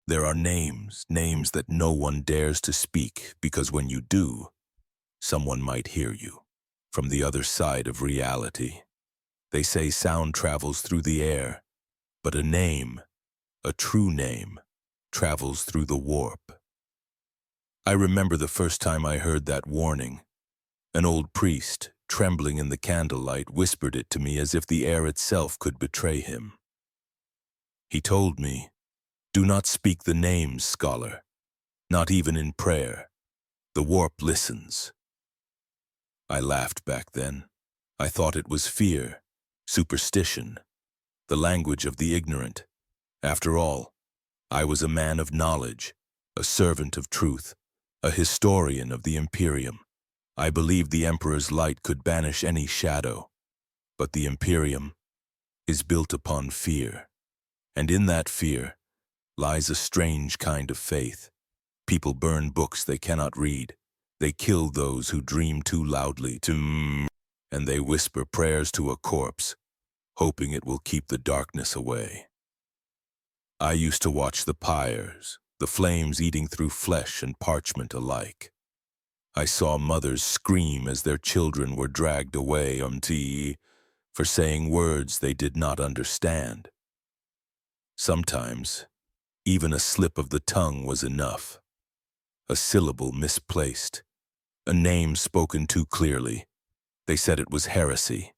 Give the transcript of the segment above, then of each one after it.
There are names, names that no one dares to speak, because when you do, someone might hear you from the other side of reality. They say sound travels through the air, but a name, a true name, travels through the warp. I remember the first time I heard that warning. An old priest, trembling in the candlelight, whispered it to me as if the air itself could betray him. He told me, "Do not speak the names, scholar, not even in prayer. The warp listens." I laughed back then. I thought it was fear, superstition, the language of the ignorant. After all, I was a man of knowledge, a servant of truth, a historian of the Imperium. I believed the Emperor's light could banish any shadow, but the Imperium is built upon fear, and in that fear lies a strange kind of faith. People burn books they cannot read. They kill those who dream too loudly and they whisper prayers to a corpse, hoping it will keep the darkness away. I used to watch the pyres, the flames eating through flesh and parchment alike. I saw mothers scream as their children were dragged away for saying words they did not understand. Sometimes, even a slip of the tongue was enough. A syllable misplaced, a name spoken too clearly. They said it was heresy,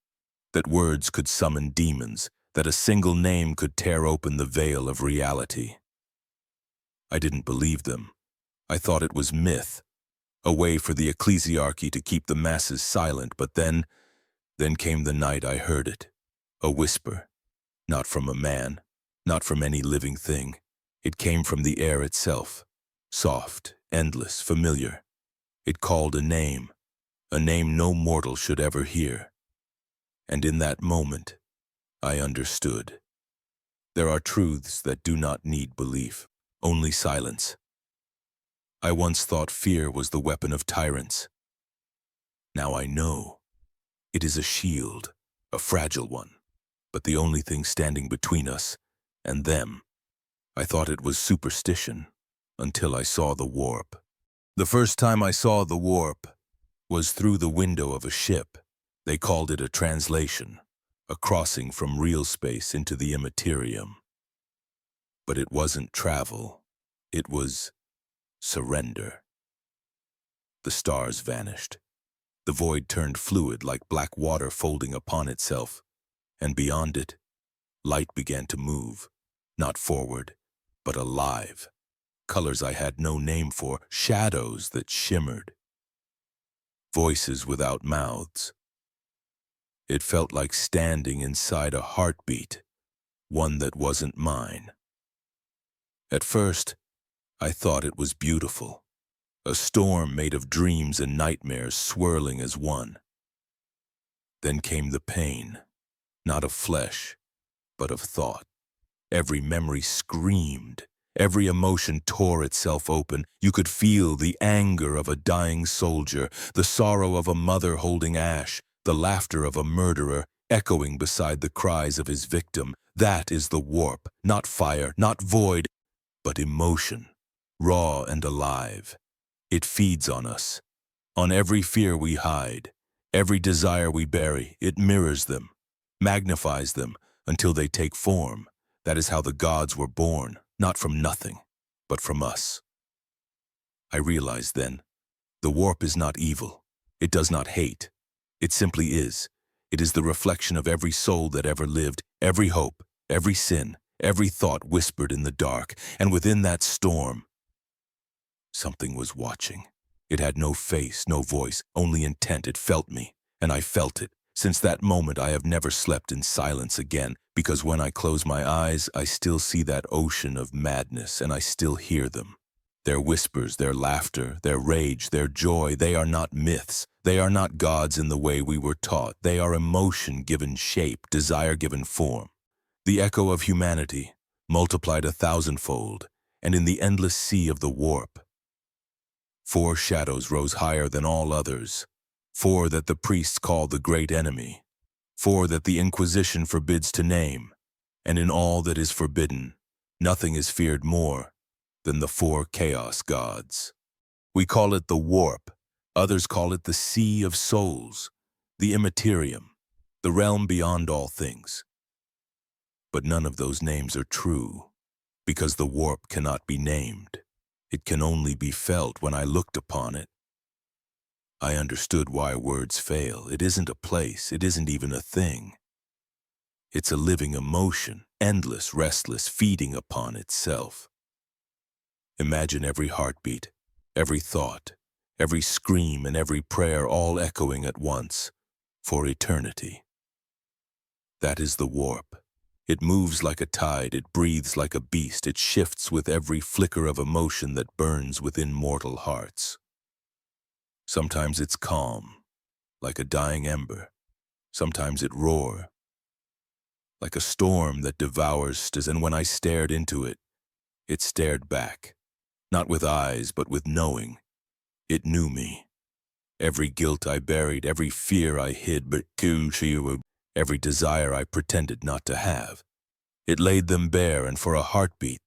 that words could summon demons, that a single name could tear open the veil of reality. I didn't believe them. I thought it was myth, a way for the ecclesiarchy to keep the masses silent, but then came the night I heard it. A whisper, not from a man, not from any living thing. It came from the air itself, soft, endless, familiar. It called a name no mortal should ever hear. And in that moment, I understood. There are truths that do not need belief, only silence. I once thought fear was the weapon of tyrants. Now I know. It is a shield, a fragile one, but the only thing standing between us and them. I thought it was superstition, until I saw the warp. The first time I saw the warp was through the window of a ship. They called it a translation, a crossing from real space into the immaterium. But it wasn't travel, it was surrender. The stars vanished. The void turned fluid like black water folding upon itself, and beyond it, light began to move, not forward, but alive. Colors I had no name for, shadows that shimmered. Voices without mouths. It felt like standing inside a heartbeat, one that wasn't mine. At first, I thought it was beautiful, a storm made of dreams and nightmares swirling as one. Then came the pain, not of flesh, but of thought. Every memory screamed. Every emotion tore itself open. You could feel the anger of a dying soldier, the sorrow of a mother holding ash, the laughter of a murderer echoing beside the cries of his victim. That is the warp, not fire, not void, but emotion, raw and alive. It feeds on us, on every fear we hide, every desire we bury. It mirrors them, magnifies them until they take form. That is how the gods were born. Not from nothing, but from us. I realized then, the warp is not evil. It does not hate. It simply is. It is the reflection of every soul that ever lived, every hope, every sin, every thought whispered in the dark. And within that storm, something was watching. It had no face, no voice, only intent. It felt me, and I felt it. Since that moment, I have never slept in silence again, because when I close my eyes, I still see that ocean of madness, and I still hear them. Their whispers, their laughter, their rage, their joy, they are not myths. They are not gods in the way we were taught. They are emotion given shape, desire given form. The echo of humanity, multiplied 1,000-fold, and in the endless sea of the warp. 4 shadows rose higher than all others. 4 that the priests call the great enemy. 4 that the Inquisition forbids to name. And in all that is forbidden, nothing is feared more than the four chaos gods. We call it the warp, others call it the sea of souls, the immaterium, the realm beyond all things. But none of those names are true, because the warp cannot be named. It can only be felt. When I looked upon it, I understood why words fail. It isn't a place, it isn't even a thing. It's a living emotion, endless, restless, feeding upon itself. Imagine every heartbeat, every thought, every scream and every prayer all echoing at once, for eternity. That is the warp. It moves like a tide, it breathes like a beast, it shifts with every flicker of emotion that burns within mortal hearts. Sometimes it's calm, like a dying ember. Sometimes it roars, like a storm that devours, and when I stared into it, it stared back, not with eyes, but with knowing. It knew me. Every guilt I buried, every fear I hid, but every desire I pretended not to have. It laid them bare, and for a heartbeat,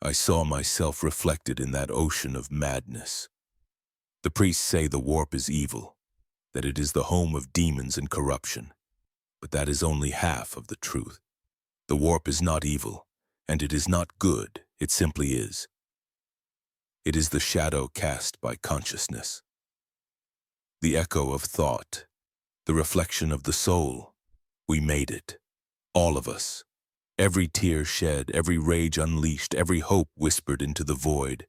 I saw myself reflected in that ocean of madness. The priests say the warp is evil, that it is the home of demons and corruption. But that is only half of the truth. The warp is not evil, and it is not good, it simply is. It is the shadow cast by consciousness, the echo of thought, the reflection of the soul. We made it, all of us. Every tear shed, every rage unleashed, every hope whispered into the void.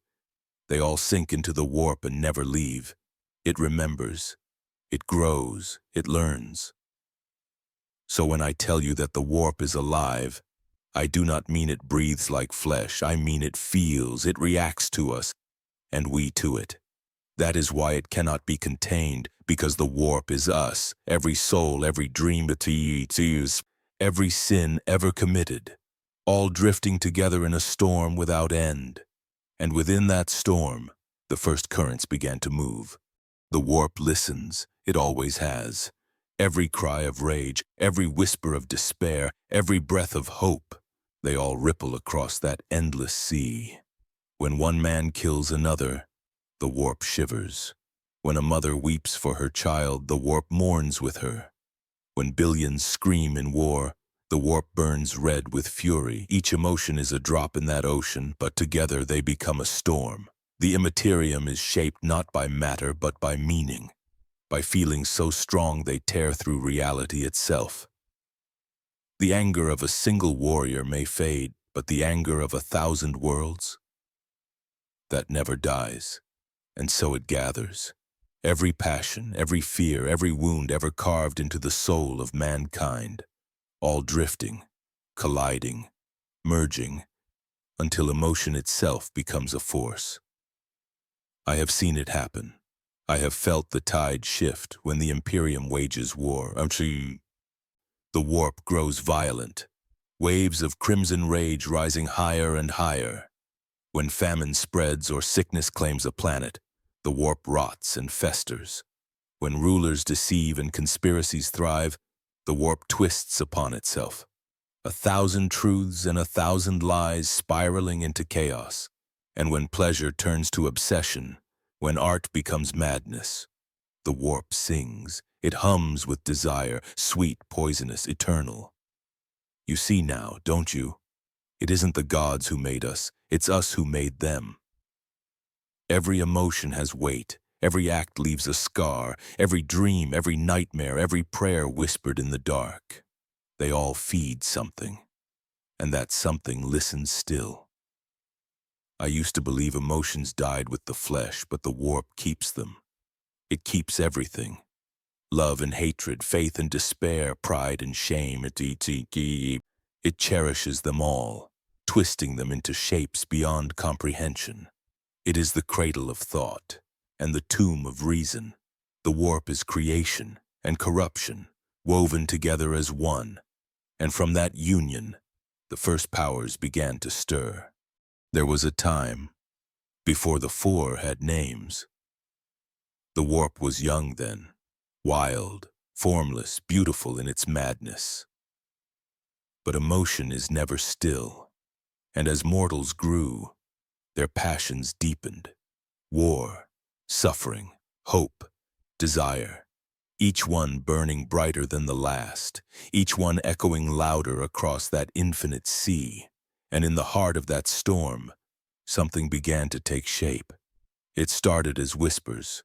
They all sink into the warp and never leave. It remembers, it grows, it learns. So when I tell you that the warp is alive, I do not mean it breathes like flesh. I mean it feels, it reacts to us, and we to it. That is why it cannot be contained, because the warp is us, every soul, every dream, every sin ever committed, all drifting together in a storm without end. And within that storm, the first currents began to move. The warp listens, it always has. Every cry of rage, every whisper of despair, every breath of hope, they all ripple across that endless sea. When one man kills another, the warp shivers. When a mother weeps for her child, the warp mourns with her. When billions scream in war, the warp burns red with fury. Each emotion is a drop in that ocean, but together they become a storm. The immaterium is shaped not by matter, but by meaning. By feelings so strong they tear through reality itself. The anger of a single warrior may fade, but the anger of 1,000 worlds, that never dies, and so it gathers. Every passion, every fear, every wound ever carved into the soul of mankind, all drifting, colliding, merging, until emotion itself becomes a force. I have seen it happen. I have felt the tide shift when the Imperium wages war. The warp grows violent, waves of crimson rage rising higher and higher. When famine spreads or sickness claims a planet, the warp rots and festers. When rulers deceive and conspiracies thrive, the warp twists upon itself. 1,000 truths and 1,000 lies spiraling into chaos. And when pleasure turns to obsession, when art becomes madness, the warp sings. It hums with desire, sweet, poisonous, eternal. You see now, don't you? It isn't the gods who made us, it's us who made them. Every emotion has weight, every act leaves a scar, every dream, every nightmare, every prayer whispered in the dark. They all feed something, and that something listens still. I used to believe emotions died with the flesh, but the warp keeps them. It keeps everything. Love and hatred, faith and despair, pride and shame, it cherishes them all, twisting them into shapes beyond comprehension. It is the cradle of thought and the tomb of reason. The warp is creation and corruption, woven together as one. And from that union, the first powers began to stir. There was a time before the four had names. The warp was young then, wild, formless, beautiful in its madness. But emotion is never still, and as mortals grew, Their passions deepened. War, suffering, hope, desire. Each one burning brighter than the last, each one echoing louder across that infinite sea. And in the heart of that storm, something began to take shape. It started as whispers,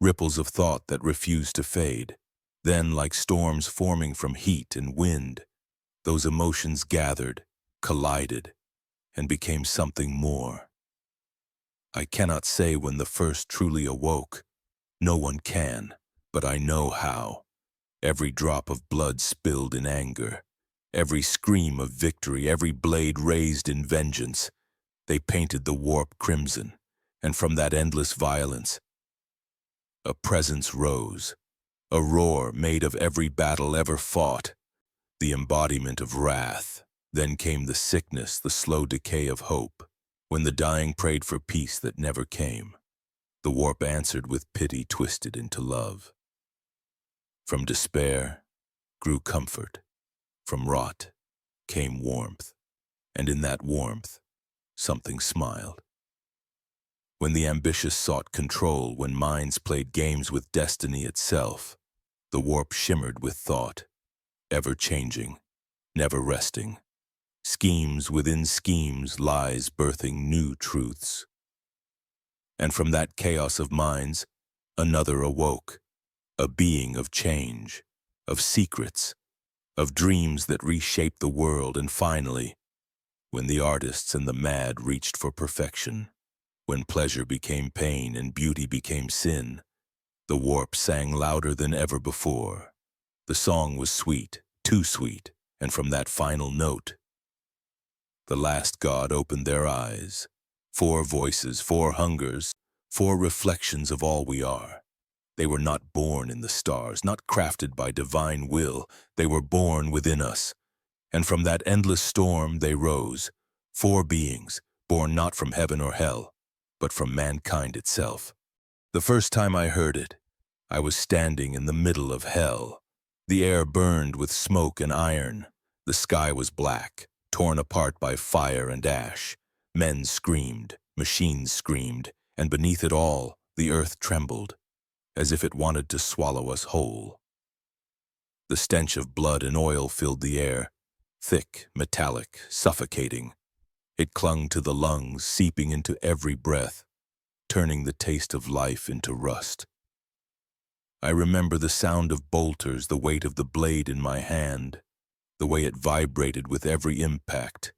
ripples of thought that refused to fade. Then, like storms forming from heat and wind, those emotions gathered, collided, and became something more. I cannot say when the first truly awoke. No one can, but I know how. Every drop of blood spilled in anger, every scream of victory, every blade raised in vengeance. They painted the warp crimson, and from that endless violence, a presence rose, a roar made of every battle ever fought, the embodiment of wrath. Then came the sickness, the slow decay of hope. When the dying prayed for peace that never came, the warp answered with pity twisted into love. From despair grew comfort, from rot came warmth, and in that warmth something smiled. When the ambitious sought control, when minds played games with destiny itself, the warp shimmered with thought, ever changing, never resting. Schemes within schemes, lies birthing new truths. And from that chaos of minds, another awoke, a being of change, of secrets, of dreams that reshaped the world. And finally, when the artists and the mad reached for perfection, when pleasure became pain and beauty became sin, the warp sang louder than ever before. The song was sweet, too sweet, and from that final note, the last god opened their eyes. 4 voices, 4 hungers, 4 reflections of all we are. They were not born in the stars, not crafted by divine will. They were born within us. And from that endless storm they rose, 4 beings, born not from heaven or hell, but from mankind itself. The first time I heard it, I was standing in the middle of hell. The air burned with smoke and iron. The sky was black, torn apart by fire and ash. Men screamed, machines screamed, and beneath it all, the earth trembled, as if it wanted to swallow us whole. The stench of blood and oil filled the air, thick, metallic, suffocating. It clung to the lungs, seeping into every breath, turning the taste of life into rust. I remember the sound of bolters, the weight of the blade in my hand, the way it vibrated with every impact,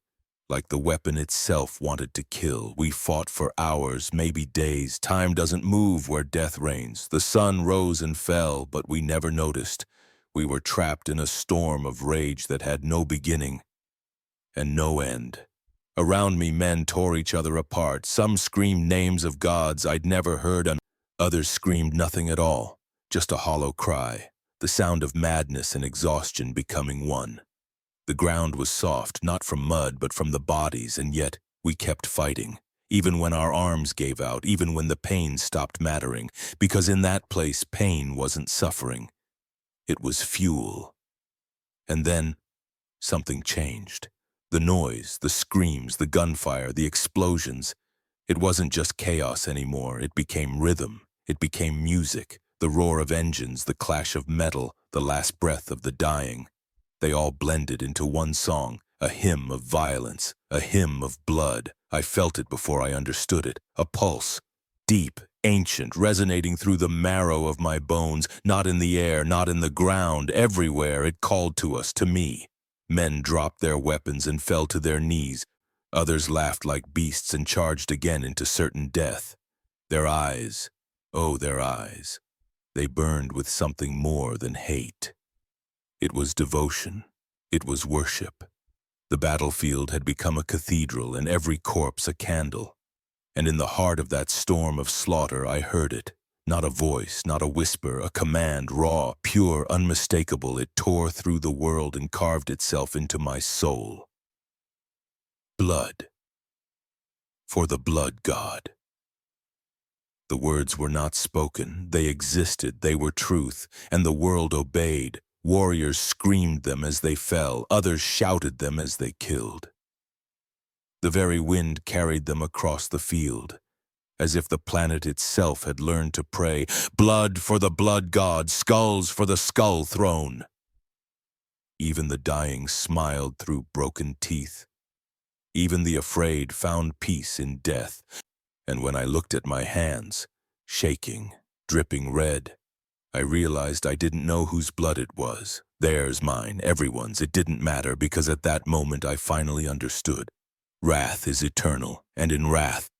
like the weapon itself wanted to kill. We fought for hours, maybe days. Time doesn't move where death reigns. The sun rose and fell, but we never noticed. We were trapped in a storm of rage that had no beginning and no end. Around me, men tore each other apart. Some screamed names of gods I'd never heard, and others screamed nothing at all, just a hollow cry, the sound of madness and exhaustion becoming one. The ground was soft, not from mud, but from the bodies, and yet we kept fighting, even when our arms gave out, even when the pain stopped mattering, because in that place pain wasn't suffering. It was fuel. And then something changed. The noise, the screams, the gunfire, the explosions. It wasn't just chaos anymore. It became rhythm. It became music, the roar of engines, the clash of metal, the last breath of the dying. They all blended into one song, a hymn of violence, a hymn of blood. I felt it before I understood it, a pulse, deep, ancient, resonating through the marrow of my bones, not in the air, not in the ground, everywhere. It called to us, to me. Men dropped their weapons and fell to their knees. Others laughed like beasts and charged again into certain death. Their eyes, oh, their eyes, they burned with something more than hate. It was devotion. It was worship. The battlefield had become a cathedral and every corpse a candle. And in the heart of that storm of slaughter I heard it. Not a voice, not a whisper, a command, raw, pure, unmistakable. It tore through the world and carved itself into my soul. Blood. For the blood god. The words were not spoken. They existed. They were truth. And the world obeyed. Warriors screamed them as they fell. Others shouted them as they killed. The very wind carried them across the field, as if the planet itself had learned to pray, blood for the blood god, skulls for the skull throne. Even the dying smiled through broken teeth. Even the afraid found peace in death. And when I looked at my hands, shaking, dripping red, I realized I didn't know whose blood it was. Theirs, mine, everyone's. It didn't matter, because at that moment I finally understood. Wrath is eternal, and in wrath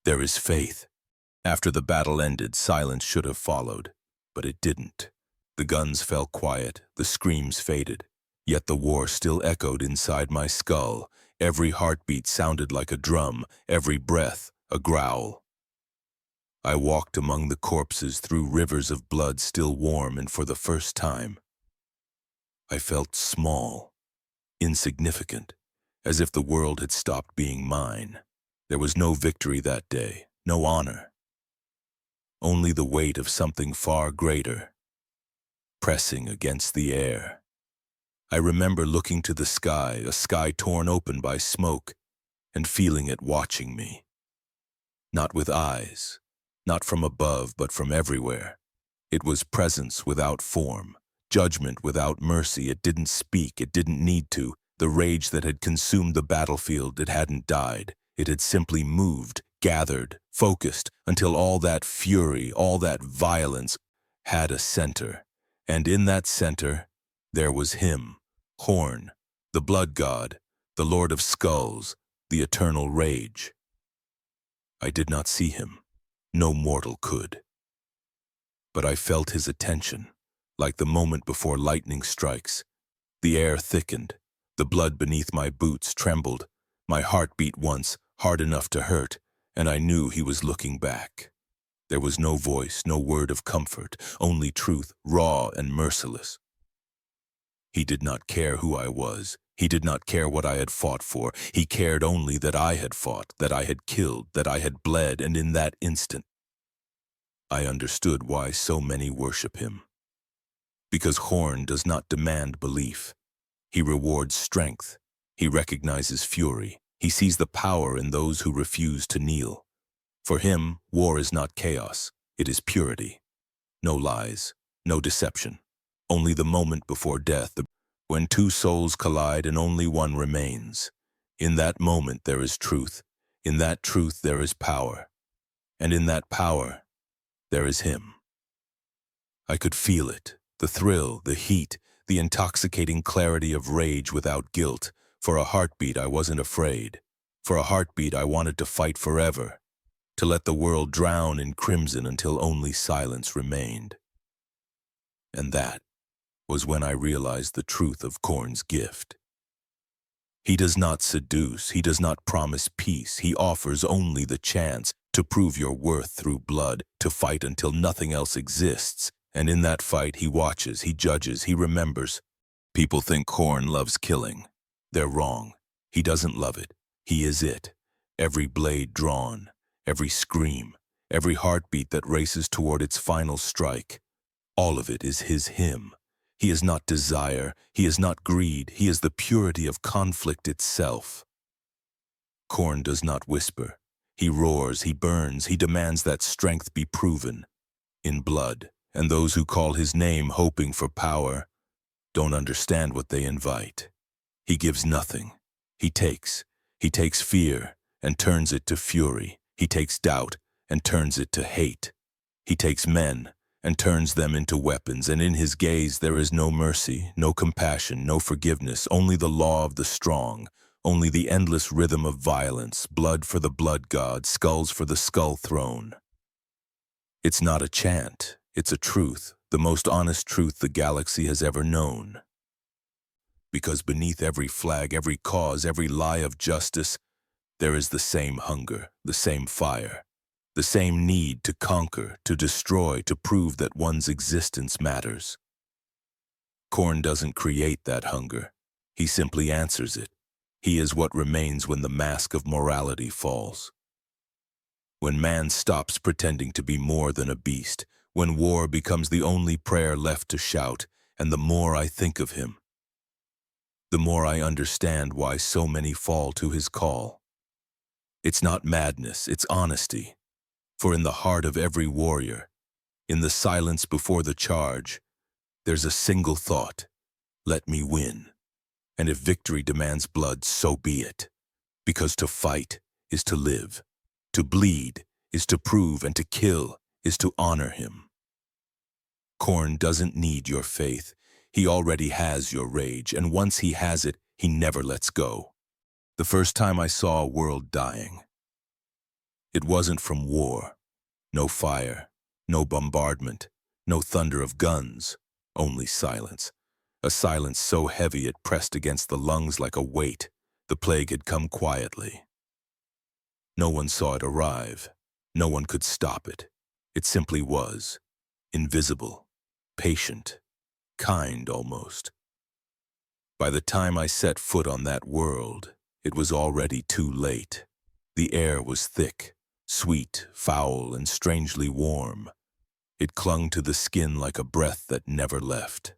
there is faith. After the battle ended, silence should have followed, but it didn't. The guns fell quiet, the screams faded, yet the war still echoed inside my skull. Every heartbeat sounded like a drum, every breath a growl. I walked among the corpses through rivers of blood still warm, and for the first time, I felt small, insignificant, as if the world had stopped being mine. There was no victory that day, no honor. Only the weight of something far greater, pressing against the air. I remember looking to the sky, a sky torn open by smoke, and feeling it watching me. Not with eyes, not from above, but from everywhere. It was presence without form, judgment without mercy. It didn't speak, it didn't need to. The rage that had consumed the battlefield, it hadn't died. It had simply moved, gathered, focused, until all that fury, all that violence had a center. And in that center, there was him, Khorne, the blood god, the lord of skulls, the eternal rage. I did not see him. No mortal could. But I felt his attention, like the moment before lightning strikes. The air thickened, the blood beneath my boots trembled, my heart beat once, hard enough to hurt, and I knew he was looking back. There was no voice, no word of comfort, only truth, raw and merciless. He did not care who I was. He did not care what I had fought for. He cared only that I had fought, that I had killed, that I had bled, and in that instant, I understood why so many worship him. Because Khorne does not demand belief. He rewards strength. He recognizes fury. He sees the power in those who refuse to kneel. For him, war is not chaos. It is purity. No lies, no deception. Only the moment before death, when two souls collide and only one remains. In that moment there is truth. In that truth there is power. And in that power, there is him. I could feel it, the thrill, the heat, the intoxicating clarity of rage without guilt. For a heartbeat I wasn't afraid. For a heartbeat I wanted to fight forever, to let the world drown in crimson until only silence remained. And that was when I realized the truth of Khorne's gift. He does not seduce, he does not promise peace, he offers only the chance to prove your worth through blood, to fight until nothing else exists. And in that fight he watches, he judges, he remembers. People think Khorne loves killing. They're wrong. He doesn't love it. He is it. Every blade drawn, every scream, every heartbeat that races toward its final strike, all of it is his hymn. He is not desire, he is not greed, he is the purity of conflict itself. Khorne does not whisper. He roars, he burns, he demands that strength be proven in blood, and those who call his name hoping for power don't understand what they invite. He gives nothing. He takes fear and turns it to fury. He takes doubt and turns it to hate. He takes men and turns them into weapons, and in his gaze there is no mercy, no compassion, no forgiveness, only the law of the strong, only the endless rhythm of violence, blood for the blood god, skulls for the skull throne. It's not a chant, it's a truth, the most honest truth the galaxy has ever known. Because beneath every flag, every cause, every lie of justice, there is the same hunger, the same fire, the same need to conquer, to destroy, to prove that one's existence matters. Khorne doesn't create that hunger. He simply answers it. He is what remains when the mask of morality falls. When man stops pretending to be more than a beast, when war becomes the only prayer left to shout, and the more I think of him, the more I understand why so many fall to his call. It's not madness, it's honesty. For in the heart of every warrior, in the silence before the charge, there's a single thought: let me win. And if victory demands blood, so be it. Because to fight is to live. To bleed is to prove, and to kill is to honor him. Khorne doesn't need your faith. He already has your rage, and once he has it, he never lets go. The first time I saw a world dying, it wasn't from war. No fire, no bombardment, no thunder of guns, only silence. A silence so heavy it pressed against the lungs like a weight. The plague had come quietly. No one saw it arrive. No one could stop it. It simply was. Invisible, patient, kind almost. By the time I set foot on that world, it was already too late. The air was thick, sweet, foul, and strangely warm. It clung to the skin like a breath that never left.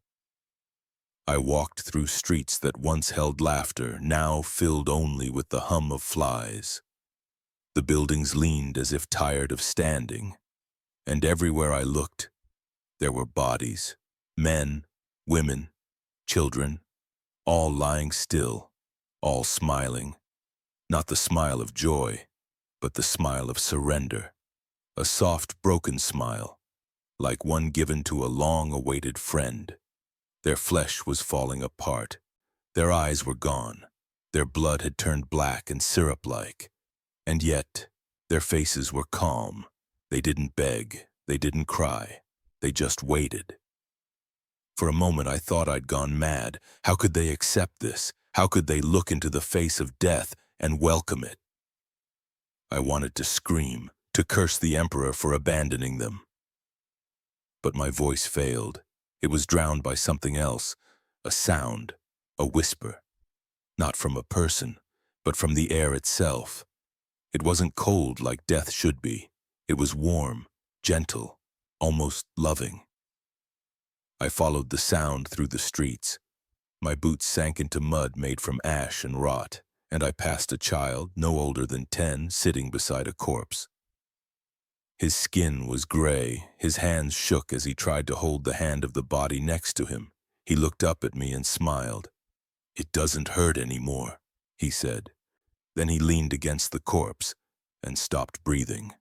I walked through streets that once held laughter, now filled only with the hum of flies. The buildings leaned as if tired of standing, and everywhere I looked, there were bodies, men, women, children, all lying still, all smiling. Not the smile of joy, but the smile of surrender. A soft, broken smile, like one given to a long-awaited friend. Their flesh was falling apart. Their eyes were gone. Their blood had turned black and syrup-like. And yet, their faces were calm. They didn't beg. They didn't cry. They just waited. For a moment I thought I'd gone mad. How could they accept this? How could they look into the face of death and welcome it? I wanted to scream, to curse the Emperor for abandoning them. But my voice failed. It was drowned by something else, a sound, a whisper. Not from a person, but from the air itself. It wasn't cold like death should be. It was warm, gentle, almost loving. I followed the sound through the streets. My boots sank into mud made from ash and rot, and I passed a child, no older than 10, sitting beside a corpse. His skin was gray, his hands shook as he tried to hold the hand of the body next to him. He looked up at me and smiled. "It doesn't hurt anymore," he said. Then he leaned against the corpse and stopped breathing.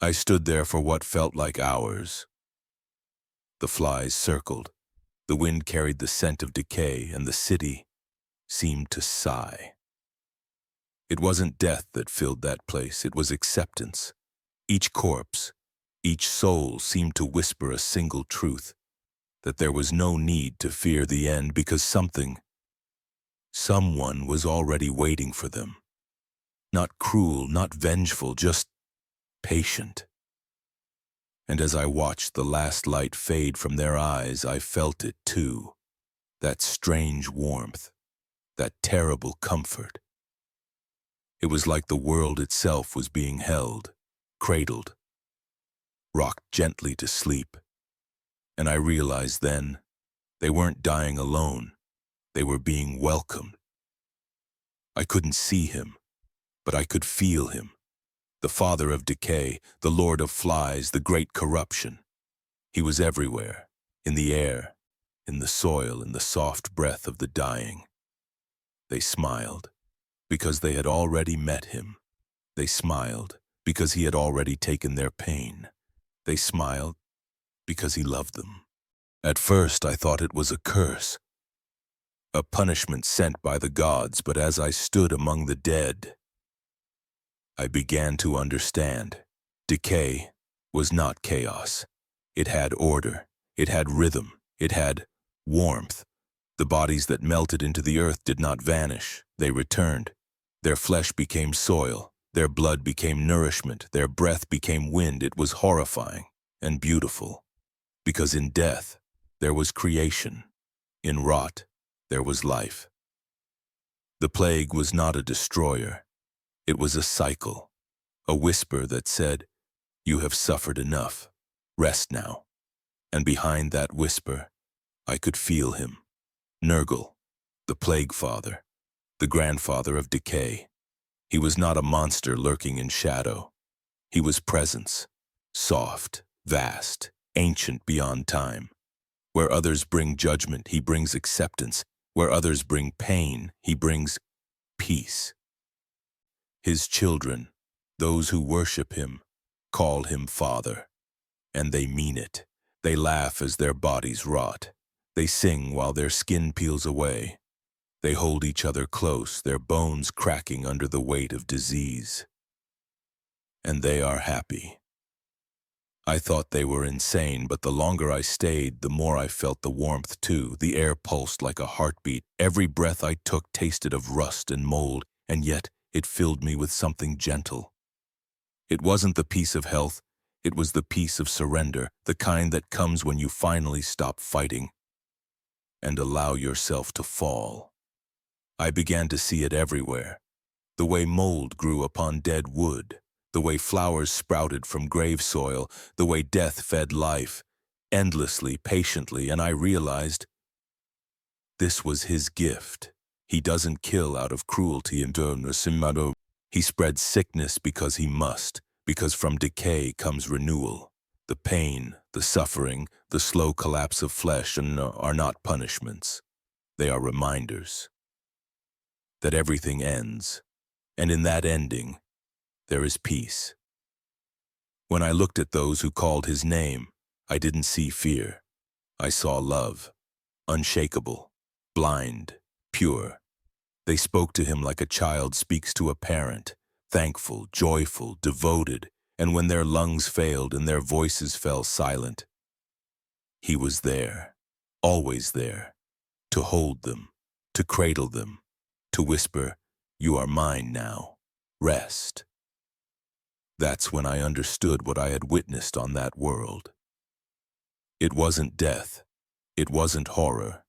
I stood there for what felt like hours. The flies circled. The wind carried the scent of decay, and the city seemed to sigh. It wasn't death that filled that place, it was acceptance. Each corpse, each soul seemed to whisper a single truth, that there was no need to fear the end because someone was already waiting for them. Not cruel, not vengeful, just patient. And as I watched the last light fade from their eyes, I felt it too, that strange warmth, that terrible comfort. It was like the world itself was being held, cradled, rocked gently to sleep. And I realized then, they weren't dying alone. They were being welcomed. I couldn't see him, but I could feel him. The father of decay, the lord of flies, the great corruption. He was everywhere, in the air, in the soil, in the soft breath of the dying. They smiled, because they had already met him. They smiled, because he had already taken their pain. They smiled, because he loved them. At first I thought it was a curse, a punishment sent by the gods, but as I stood among the dead, I began to understand. Decay was not chaos. It had order, it had rhythm, it had warmth. The bodies that melted into the earth did not vanish, they returned. Their flesh became soil, their blood became nourishment, their breath became wind. It was horrifying and beautiful, because in death there was creation, in rot there was life. The plague was not a destroyer. It was a cycle, a whisper that said, "You have suffered enough. Rest now." And behind that whisper, I could feel him. Nurgle, the plague father, the grandfather of decay. He was not a monster lurking in shadow. He was presence, soft, vast, ancient beyond time. Where others bring judgment, he brings acceptance. Where others bring pain, he brings peace. His children, those who worship him, call him Father. And they mean it. They laugh as their bodies rot. They sing while their skin peels away. They hold each other close, their bones cracking under the weight of disease. And they are happy. I thought they were insane, but the longer I stayed, the more I felt the warmth too. The air pulsed like a heartbeat. Every breath I took tasted of rust and mold, and yet it filled me with something gentle. It wasn't the peace of health, it was the peace of surrender, the kind that comes when you finally stop fighting and allow yourself to fall. I began to see it everywhere. The way mold grew upon dead wood, the way flowers sprouted from grave soil, the way death fed life, endlessly, patiently, and I realized this was his gift. He doesn't kill out of cruelty and he spreads sickness because he must, because from decay comes renewal. The pain, the suffering, the slow collapse of flesh are not punishments. They are reminders that everything ends, and in that ending, there is peace. When I looked at those who called his name, I didn't see fear. I saw love, unshakable, blind, pure. They spoke to him like a child speaks to a parent, thankful, joyful, devoted, and when their lungs failed and their voices fell silent, he was there, always there, to hold them, to cradle them, to whisper, "You are mine now. Rest." That's when I understood what I had witnessed on that world. It wasn't death. It wasn't horror.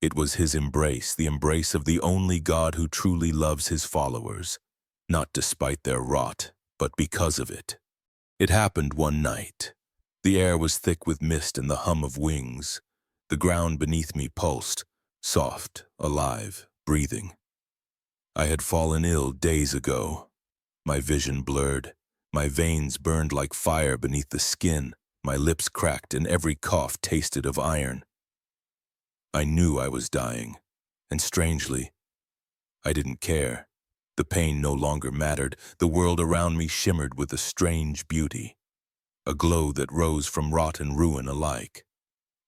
It was his embrace, the embrace of the only God who truly loves his followers, not despite their rot, but because of it. It happened one night. The air was thick with mist and the hum of wings. The ground beneath me pulsed, soft, alive, breathing. I had fallen ill days ago. My vision blurred. My veins burned like fire beneath the skin. My lips cracked and every cough tasted of iron. I knew I was dying, and strangely, I didn't care. The pain no longer mattered. The world around me shimmered with a strange beauty, a glow that rose from rot and ruin alike.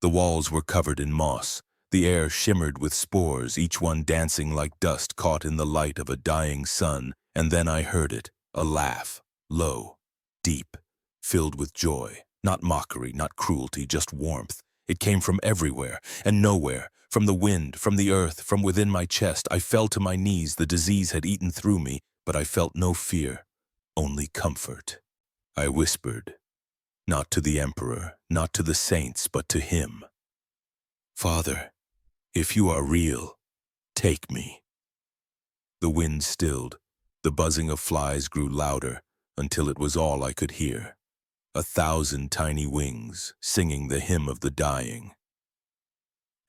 The walls were covered in moss. The air shimmered with spores, each one dancing like dust caught in the light of a dying sun. And then I heard it, a laugh, low, deep, filled with joy. Not mockery, not cruelty, just warmth. It came from everywhere and nowhere, from the wind, from the earth, from within my chest. I fell to my knees. The disease had eaten through me, but I felt no fear, only comfort. I whispered, not to the emperor, not to the saints, but to him. "Father, if you are real, take me." The wind stilled. The buzzing of flies grew louder until it was all I could hear. 1,000 tiny wings singing the hymn of the dying.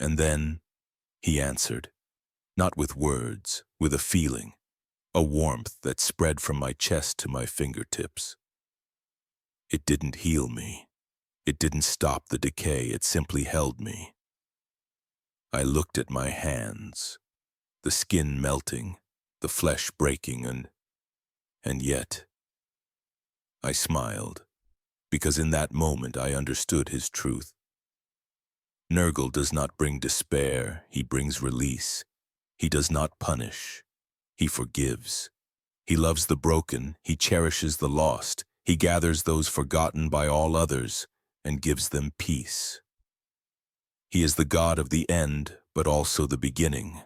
And then he answered, not with words, with a feeling, a warmth that spread from my chest to my fingertips. It didn't heal me. It didn't stop the decay. It simply held me. I looked at my hands, the skin melting, the flesh breaking, and yet I smiled, because in that moment I understood his truth. Nurgle does not bring despair, he brings release. He does not punish, he forgives. He loves the broken, he cherishes the lost. He gathers those forgotten by all others and gives them peace. He is the God of the end, but also the beginning,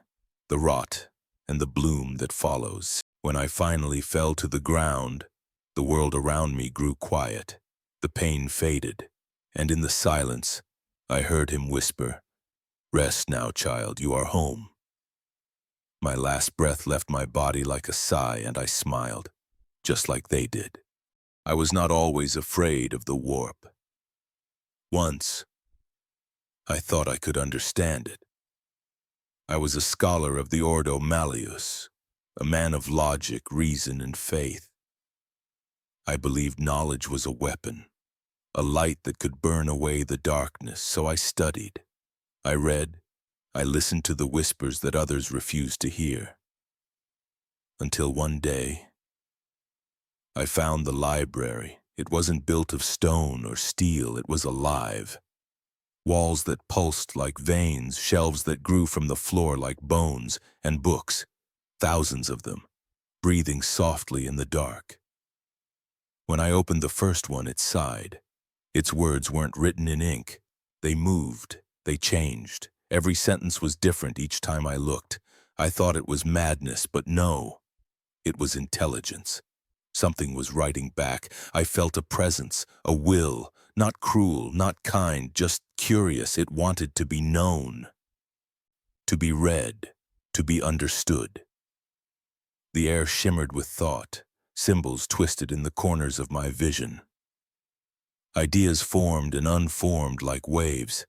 the rot and the bloom that follows. When I finally fell to the ground, the world around me grew quiet. The pain faded, and in the silence, I heard him whisper, "Rest now, child, you are home." My last breath left my body like a sigh, and I smiled, just like they did. I was not always afraid of the warp. Once, I thought I could understand it. I was a scholar of the Ordo Malleus, a man of logic, reason, and faith. I believed knowledge was a weapon, a light that could burn away the darkness, so I studied. I read, I listened to the whispers that others refused to hear. Until one day, I found the library. It wasn't built of stone or steel, it was alive. Walls that pulsed like veins, shelves that grew from the floor like bones, and books, thousands of them, breathing softly in the dark. When I opened the first one, it sighed. Its words weren't written in ink. They moved, they changed. Every sentence was different each time I looked. I thought it was madness, but no, it was intelligence. Something was writing back. I felt a presence, a will, not cruel, not kind, just curious. It wanted to be known, to be read, to be understood. The air shimmered with thought, symbols twisted in the corners of my vision. Ideas formed and unformed like waves.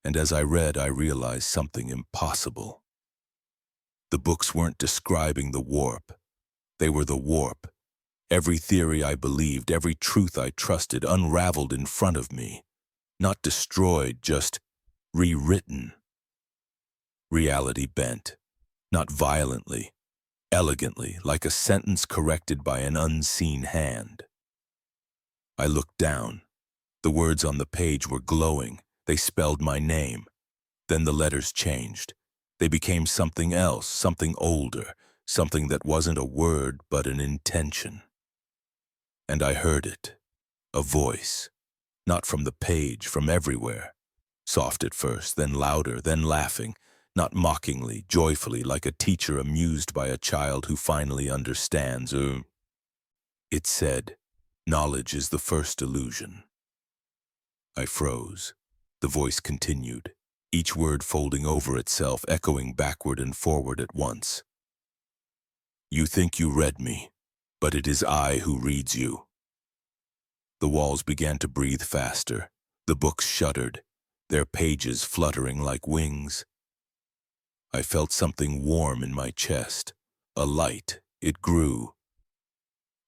And as I read, I realized something impossible. The books weren't describing the warp. They were the warp. Every theory I believed, every truth I trusted, unraveled in front of me. Not destroyed, just rewritten. Reality bent, not violently, elegantly, like a sentence corrected by an unseen hand. I looked down. The words on the page were glowing. They spelled my name. Then the letters changed. They became something else, something older, something that wasn't a word but an intention. And I heard it, a voice, not from the page, from everywhere. Soft at first, then louder, then laughing, not mockingly, joyfully, like a teacher amused by a child who finally understands. It said, "Knowledge is the first illusion." I froze. The voice continued, each word folding over itself, echoing backward and forward at once. "You think you read me, but it is I who reads you." The walls began to breathe faster. The books shuddered, their pages fluttering like wings. I felt something warm in my chest, a light. It grew,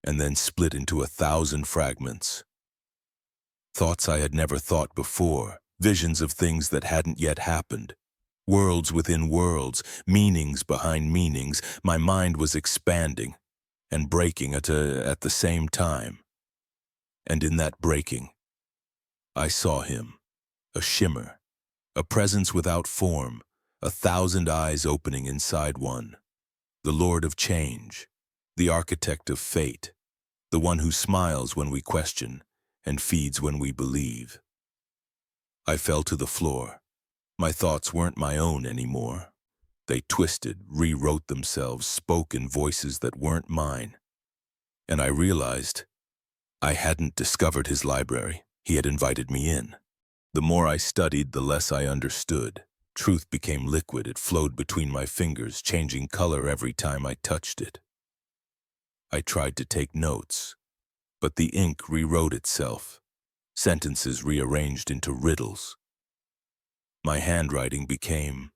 and then split into 1,000 fragments. Thoughts I had never thought before, visions of things that hadn't yet happened. Worlds within worlds, meanings behind meanings. My mind was expanding and breaking at the same time. And in that breaking, I saw him, a shimmer, a presence without form, 1,000 eyes opening inside one. The Lord of Change, the architect of fate, the one who smiles when we question and feeds when we believe. I fell to the floor. My thoughts weren't my own anymore. They twisted, rewrote themselves, spoke in voices that weren't mine. And I realized I hadn't discovered his library. He had invited me in. The more I studied, the less I understood. Truth became liquid. It flowed between my fingers, changing color every time I touched it. I tried to take notes, but the ink rewrote itself. Sentences rearranged into riddles. My handwriting became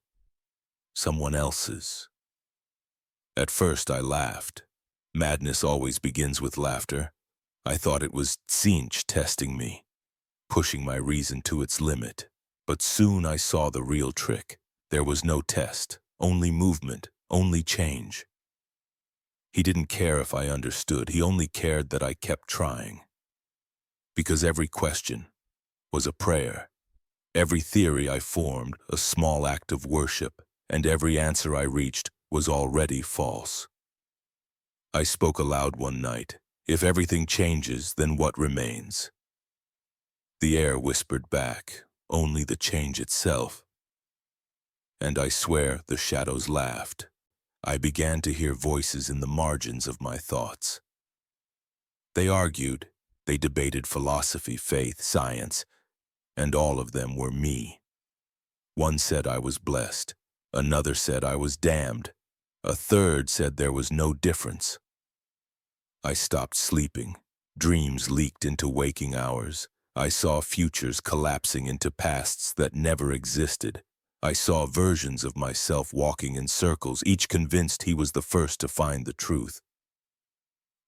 someone else's. At first I laughed. Madness always begins with laughter. I thought it was Tzeentch testing me, pushing my reason to its limit. But soon I saw the real trick. There was no test, only movement, only change. He didn't care if I understood. He only cared that I kept trying. Because every question was a prayer. Every theory I formed, a small act of worship, and every answer I reached was already false. I spoke aloud one night. If everything changes, then what remains? The air whispered back, only the change itself. And I swear the shadows laughed. I began to hear voices in the margins of my thoughts. They argued, they debated philosophy, faith, science, and all of them were me. One said I was blessed, another said I was damned, a third said there was no difference. I stopped sleeping. Dreams leaked into waking hours. I saw futures collapsing into pasts that never existed. I saw versions of myself walking in circles, each convinced he was the first to find the truth.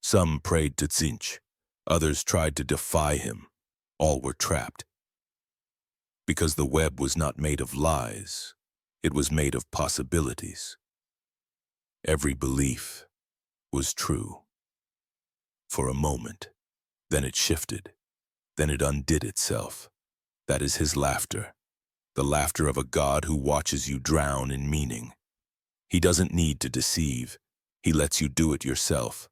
Some prayed to Tzeentch, others tried to defy him. All were trapped. Because the web was not made of lies, it was made of possibilities. Every belief was true. For a moment, then it shifted, then it undid itself. That is his laughter, the laughter of a god who watches you drown in meaning. He doesn't need to deceive, he lets you do it yourself.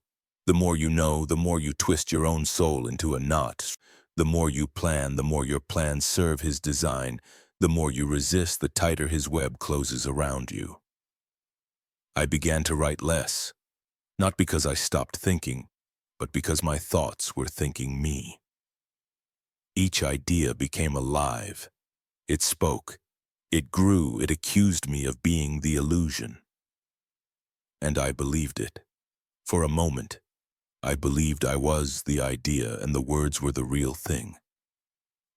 The more you know, the more you twist your own soul into a knot. The more you plan, the more your plans serve his design. The more you resist, the tighter his web closes around you. I began to write less, not because I stopped thinking, but because my thoughts were thinking me. Each idea became alive. It spoke. It grew. It accused me of being the illusion. And I believed it. For a moment, I believed I was the idea and the words were the real thing.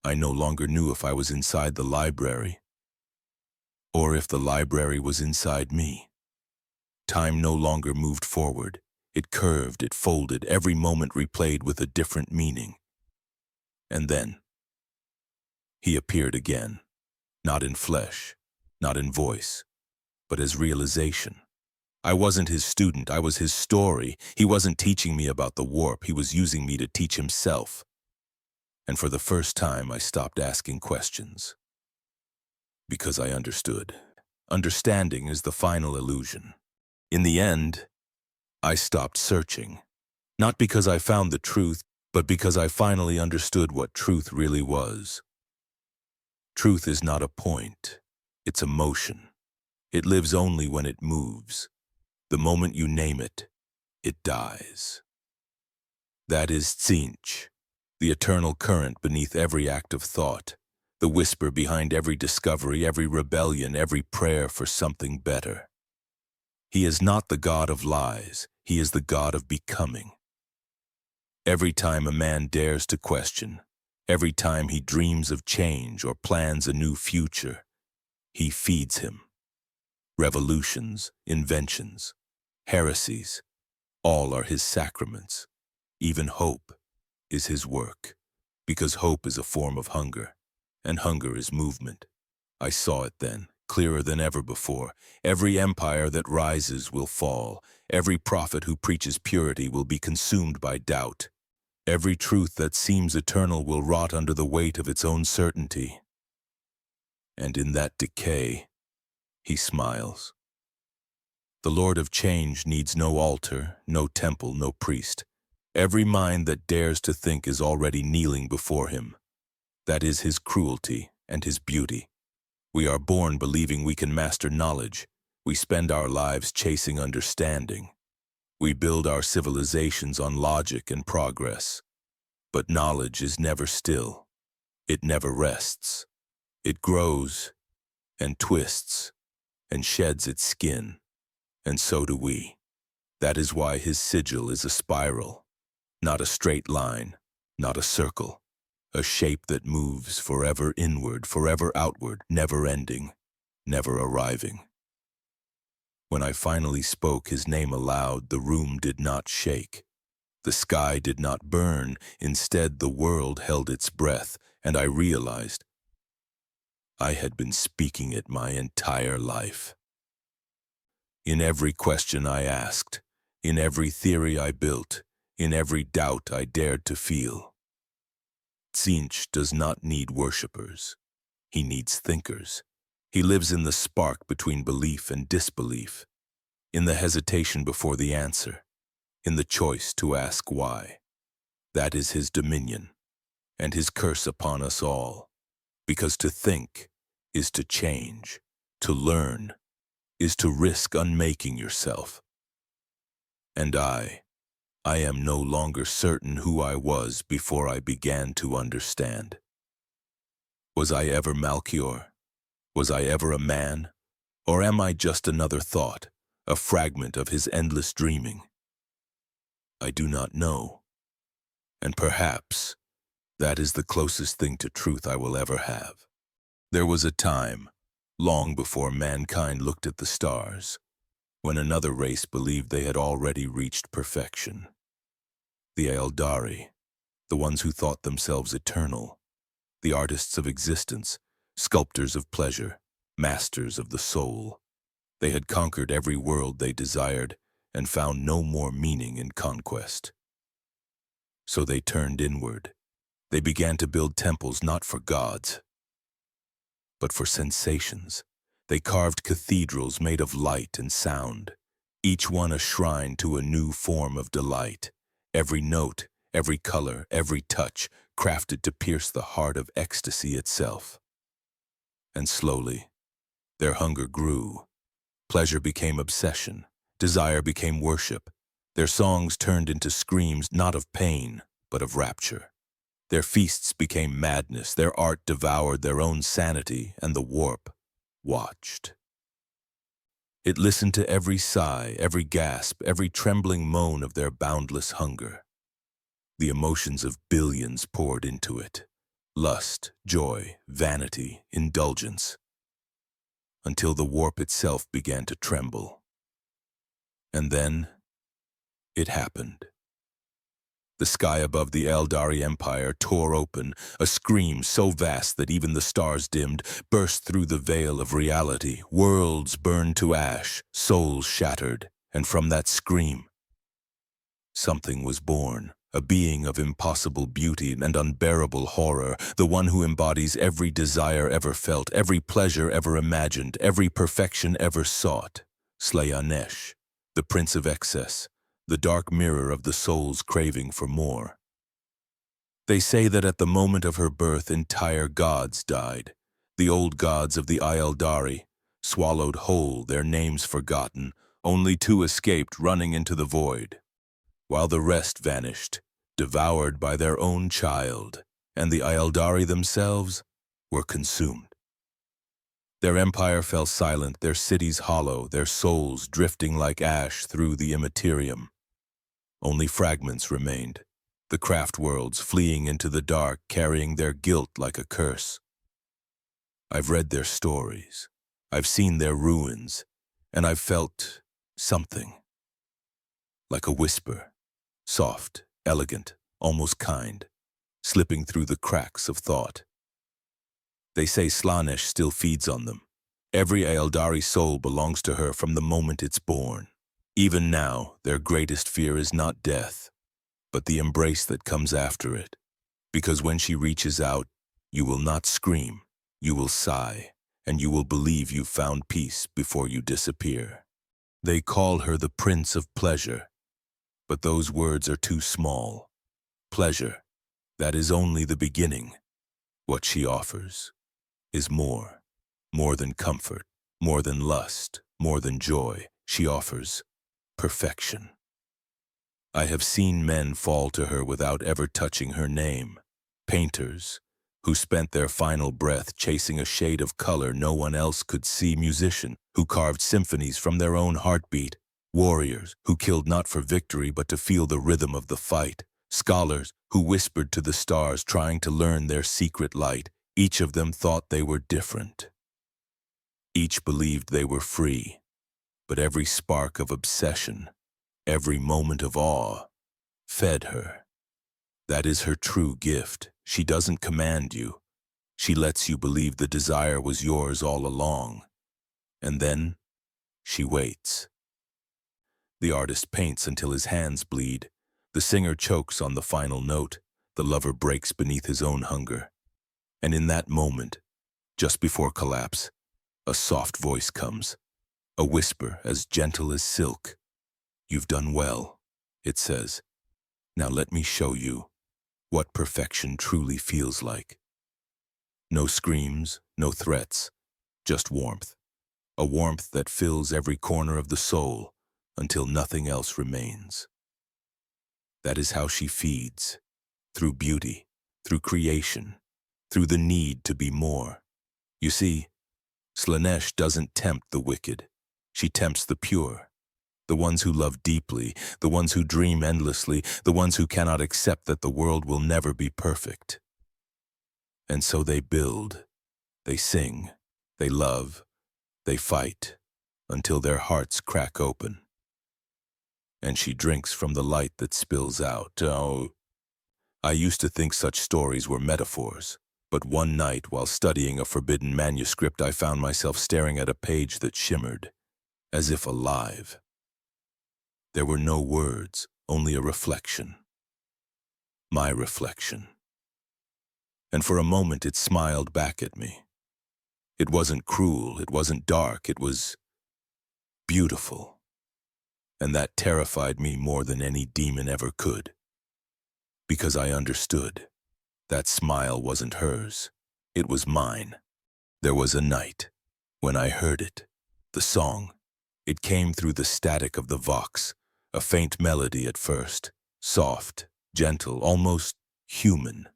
I no longer knew if I was inside the library or if the library was inside me. Time no longer moved forward. It curved, it folded, every moment replayed with a different meaning. And then, he appeared again, not in flesh, not in voice, but as realization. I wasn't his student, I was his story. He wasn't teaching me about the warp, he was using me to teach himself. And for the first time, I stopped asking questions. Because I understood. Understanding is the final illusion. In the end, I stopped searching. Not because I found the truth, but because I finally understood what truth really was. Truth is not a point, it's a motion. It lives only when it moves. The moment you name it, it dies. That is Tzeentch, the eternal current beneath every act of thought, the whisper behind every discovery, every rebellion, every prayer for something better. He is not the god of lies, he is the god of becoming. Every time a man dares to question, every time he dreams of change or plans a new future, he feeds him. Revolutions, inventions, heresies, all are his sacraments. Even hope is his work, because hope is a form of hunger, and hunger is movement. I saw it then, clearer than ever before. Every empire that rises will fall. Every prophet who preaches purity will be consumed by doubt. Every truth that seems eternal will rot under the weight of its own certainty. And in that decay, he smiles. The Lord of Change needs no altar, no temple, no priest. Every mind that dares to think is already kneeling before him. That is his cruelty and his beauty. We are born believing we can master knowledge. We spend our lives chasing understanding. We build our civilizations on logic and progress. But knowledge is never still. It never rests. It grows and twists and sheds its skin. And so do we. That is why his sigil is a spiral, not a straight line, not a circle, a shape that moves forever inward, forever outward, never ending, never arriving. When I finally spoke his name aloud, the room did not shake. The sky did not burn. Instead, the world held its breath, and I realized I had been speaking it my entire life. In every question I asked, in every theory I built, in every doubt I dared to feel. Tzeentch does not need worshippers. He needs thinkers. He lives in the spark between belief and disbelief, in the hesitation before the answer, in the choice to ask why. That is his dominion, and his curse upon us all, because to think is to change, to learn is to risk unmaking yourself. And I am no longer certain who I was before I began to understand. Was I ever Malchior? Was I ever a man? Or am I just another thought, a fragment of his endless dreaming? I do not know. And perhaps that is the closest thing to truth I will ever have. There was a time, long before mankind looked at the stars, when another race believed they had already reached perfection. The Eldari, the ones who thought themselves eternal, the artists of existence, sculptors of pleasure, masters of the soul. They had conquered every world they desired and found no more meaning in conquest. So they turned inward. They began to build temples not for gods, but for sensations. They carved cathedrals made of light and sound, each one a shrine to a new form of delight. Every note, every color, every touch, crafted to pierce the heart of ecstasy itself. And slowly, their hunger grew. Pleasure became obsession. Desire became worship. Their songs turned into screams not of pain, but of rapture. Their feasts became madness. Their art devoured their own sanity, and the warp watched. It listened to every sigh, every gasp, every trembling moan of their boundless hunger. The emotions of billions poured into it. Lust, joy, vanity, indulgence. Until the warp itself began to tremble. And then, it happened. The sky above the Eldari Empire tore open, a scream so vast that even the stars dimmed, burst through the veil of reality. Worlds burned to ash, souls shattered, and from that scream, something was born. A being of impossible beauty and unbearable horror, the one who embodies every desire ever felt, every pleasure ever imagined, every perfection ever sought. Slaanesh, the prince of excess, the dark mirror of the soul's craving for more. They say that at the moment of her birth, entire gods died. The old gods of the Eldari, swallowed whole, their names forgotten, only two escaped, running into the void, while the rest vanished, devoured by their own child, and the Eldari themselves were consumed. Their empire fell silent, their cities hollow, their souls drifting like ash through the immaterium. Only fragments remained, the craft worlds fleeing into the dark, carrying their guilt like a curse. I've read their stories, I've seen their ruins, and I've felt something, like a whisper. Soft, elegant, almost kind, slipping through the cracks of thought. They say Slaanesh still feeds on them. Every Eldari soul belongs to her from the moment it's born. Even now, their greatest fear is not death, but the embrace that comes after it. Because when she reaches out, you will not scream, you will sigh, and you will believe you've found peace before you disappear. They call her the Prince of Pleasure. But those words are too small. Pleasure, that is only the beginning. What she offers is more than comfort, more than lust, more than joy. She offers perfection. I have seen men fall to her without ever touching her name. Painters, who spent their final breath chasing a shade of color no one else could see. Musicians, who carved symphonies from their own heartbeat. Warriors, who killed not for victory but to feel the rhythm of the fight. Scholars, who whispered to the stars trying to learn their secret light. Each of them thought they were different. Each believed they were free. But every spark of obsession, every moment of awe, fed her. That is her true gift. She doesn't command you. She lets you believe the desire was yours all along. And then, she waits. The artist paints until his hands bleed. The singer chokes on the final note. The lover breaks beneath his own hunger. And in that moment, just before collapse, a soft voice comes. A whisper as gentle as silk. "You've done well," it says. "Now let me show you what perfection truly feels like." No screams, no threats, just warmth. A warmth that fills every corner of the soul, until nothing else remains. That is how she feeds, through beauty, through creation, through the need to be more. You see, Slaanesh doesn't tempt the wicked. She tempts the pure, the ones who love deeply, the ones who dream endlessly, the ones who cannot accept that the world will never be perfect. And so they build, they sing, they love, They fight until their hearts crack open. And she drinks from the light that spills out. Oh, I used to think such stories were metaphors, but one night while studying a forbidden manuscript, I found myself staring at a page that shimmered, as if alive. There were no words, only a reflection. My reflection. And for a moment it smiled back at me. It wasn't cruel, it wasn't dark, it was beautiful. And that terrified me more than any demon ever could. Because I understood. That smile wasn't hers. It was mine. There was a night when I heard it. The song. It came through the static of the vox. A faint melody at first. Soft, gentle, almost human.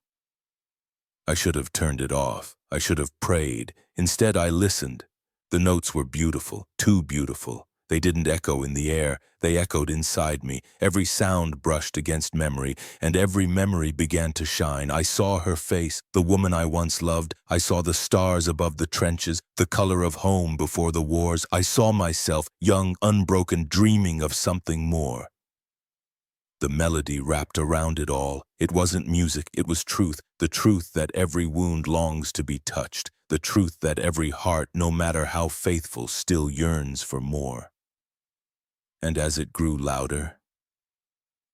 I should have turned it off. I should have prayed. Instead, I listened. The notes were beautiful, too beautiful. They didn't echo in the air. They echoed inside me. Every sound brushed against memory, and every memory began to shine. I saw her face, the woman I once loved. I saw the stars above the trenches, the color of home before the wars. I saw myself, young, unbroken, dreaming of something more. The melody wrapped around it all. It wasn't music, it was truth. The truth that every wound longs to be touched. The truth that every heart, no matter how faithful, still yearns for more. And as it grew louder,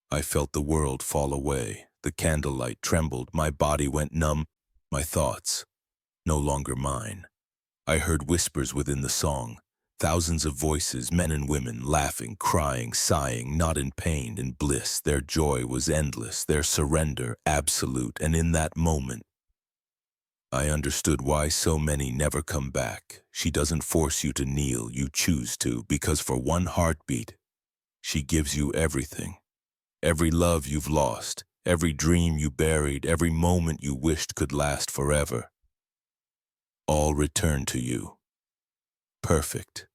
I felt the world fall away. The candlelight trembled, my body went numb, my thoughts no longer mine. I heard whispers within the song, thousands of voices, men and women, laughing, crying, sighing, not in pain, in bliss. Their joy was endless, their surrender absolute, and in that moment, I understood why so many never come back. She doesn't force you to kneel, you choose to, because for one heartbeat, she gives you everything. Every love you've lost, every dream you buried, every moment you wished could last forever. All return to you. Perfect,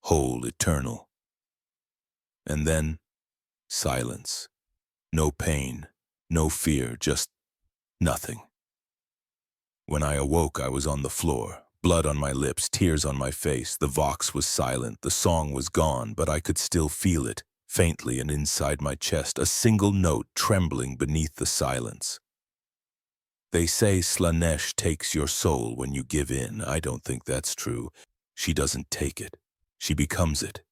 whole, eternal. And then, silence. No pain, no fear, just nothing. When I awoke, I was on the floor, blood on my lips, tears on my face. The vox was silent, the song was gone, but I could still feel it, faintly and inside my chest, a single note trembling beneath the silence. They say Slaanesh takes your soul when you give in. I don't think that's true. She doesn't take it. She becomes it.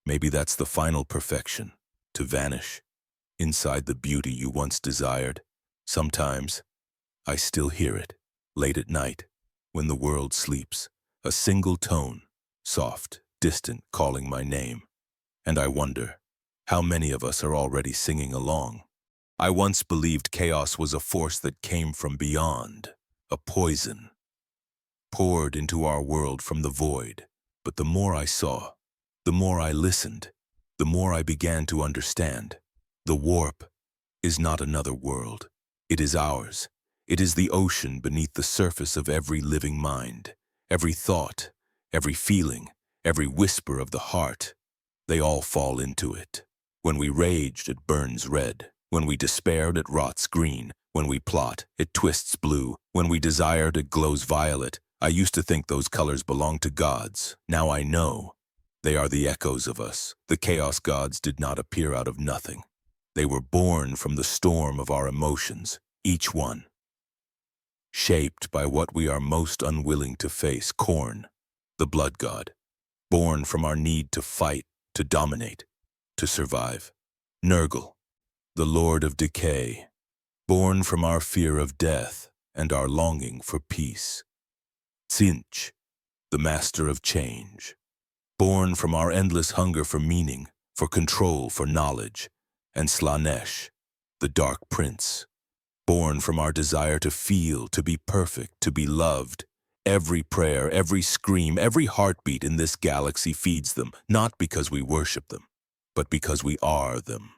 Maybe that's the final perfection, to vanish, inside the beauty you once desired. Sometimes, I still hear it. Late at night, when the world sleeps, a single tone, soft, distant, calling my name. And I wonder, how many of us are already singing along? I once believed chaos was a force that came from beyond, a poison, poured into our world from the void. But the more I saw, the more I listened, the more I began to understand. The warp is not another world. It is ours. It is the ocean beneath the surface of every living mind. Every thought, every feeling, every whisper of the heart, they all fall into it. When we raged, it burns red. When we despaired, it rots green. When we plot, it twists blue. When we desired, it glows violet. I used to think those colors belonged to gods. Now I know. They are the echoes of us. The chaos gods did not appear out of nothing. They were born from the storm of our emotions, each one. Shaped by what we are most unwilling to face. Khorne, the blood god, born from our need to fight, to dominate, to survive. Nurgle, the lord of decay, born from our fear of death and our longing for peace. Tzeentch, the master of change, born from our endless hunger for meaning, for control, for knowledge. And Slaanesh, the dark prince, born from our desire to feel, to be perfect, to be loved. Every prayer, every scream, every heartbeat in this galaxy feeds them, not because we worship them, but because we are them.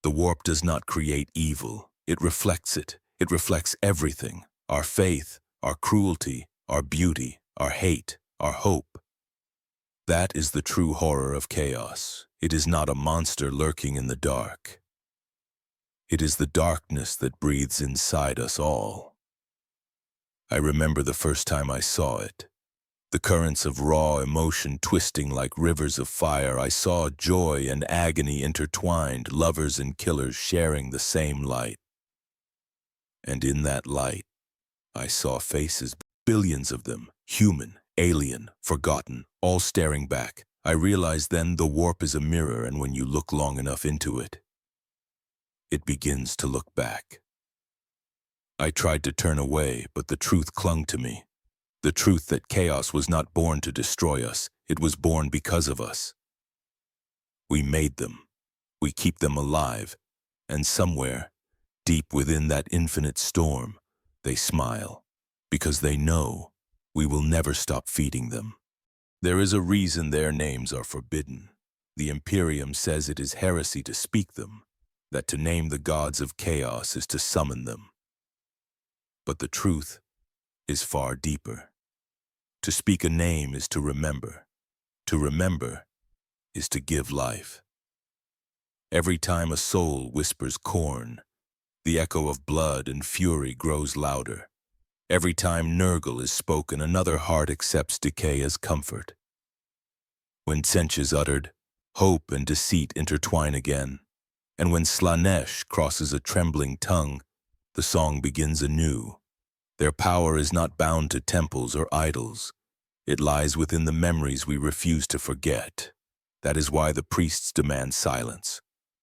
The warp does not create evil, it reflects it. It reflects everything, our faith, our cruelty, our beauty, our hate, our hope. That is the true horror of chaos. It is not a monster lurking in the dark. It is the darkness that breathes inside us all. I remember the first time I saw it. The currents of raw emotion twisting like rivers of fire. I saw joy and agony intertwined, lovers and killers sharing the same light. And in that light, I saw faces, billions of them, human, alien, forgotten, all staring back. I realized then the warp is a mirror, and when you look long enough into it, it begins to look back. I tried to turn away, but the truth clung to me. The truth that chaos was not born to destroy us, it was born because of us. We made them. We keep them alive. And somewhere, deep within that infinite storm, they smile, because they know we will never stop feeding them. There is a reason their names are forbidden. The Imperium says it is heresy to speak them, that to name the gods of chaos is to summon them. But the truth is far deeper. To speak a name is to remember. To remember is to give life. Every time a soul whispers Khorne, the echo of blood and fury grows louder. Every time Nurgle is spoken, another heart accepts decay as comfort. When Tzeentch is uttered, hope and deceit intertwine again. And when Slaanesh crosses a trembling tongue, the song begins anew. Their power is not bound to temples or idols. It lies within the memories we refuse to forget. That is why the priests demand silence.